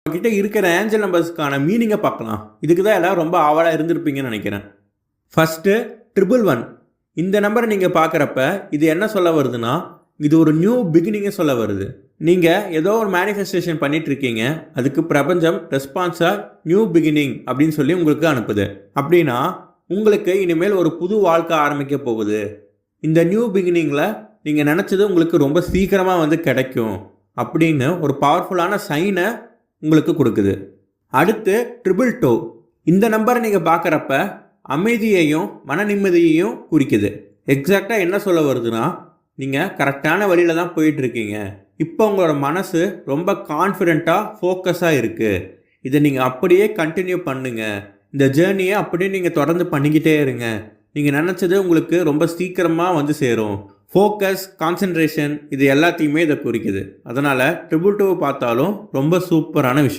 கிட்ட இருக்கிற ஏஞ்சல் நம்பர்ஸ்க்கான மீனிங்கை பார்க்கலாம். இதுக்கு தான் எல்லாம் ரொம்ப ஆவலாக இருந்திருப்பீங்கன்னு நினைக்கிறேன். ஃபஸ்ட்டு 111. இந்த நம்பரை நீங்கள் பார்க்குறப்ப இது என்ன சொல்ல வருதுன்னா, இது ஒரு நியூ பிகினிங்கை சொல்ல வருது. நீங்கள் ஏதோ ஒரு மேனிஃபெஸ்டேஷன் பண்ணிகிட்ருக்கீங்க, அதுக்கு பிரபஞ்சம் ரெஸ்பான்ஸாக நியூ பிகினிங் அப்படின்னு சொல்லி உங்களுக்கு அனுப்புது. அப்படின்னா உங்களுக்கு இனிமேல் ஒரு புது வாழ்க்கை ஆரம்பிக்க போகுது. இந்த நியூ பிகினிங்கில் நீங்கள் நினச்சது உங்களுக்கு ரொம்ப சீக்கிரமாக வந்து கிடைக்கும் அப்படின்னு ஒரு பவர்ஃபுல்லான சைனை உங்களுக்கு கொடுக்குது. அடுத்து 222. இந்த நம்பரை நீங்கள் பார்க்குறப்ப அமைதியையும் மன நிம்மதியையும் குறிக்குது. எக்ஸாக்டாக என்ன சொல்ல வருதுன்னா, நீங்கள் கரெக்டான வழியில் தான் போயிட்டுருக்கீங்க. இப்போ உங்களோட மனசு ரொம்ப கான்ஃபிடெண்ட்டாக ஃபோக்கஸாக இருக்குது. இதை நீங்கள் அப்படியே கண்டினியூ பண்ணுங்கள். இந்த ஜேர்னியை அப்படியே நீங்கள் தொடர்ந்து பண்ணிக்கிட்டே இருங்க. நீங்கள் நினச்சது உங்களுக்கு ரொம்ப சீக்கிரமாக வந்து சேரும். ஃபோக்கஸ், கான்சன்ட்ரேஷன் இது எல்லாத்தையுமே இதை குறிக்குது. அதனால் 222 பார்த்தாலும் ரொம்ப சூப்பரான விஷயம்.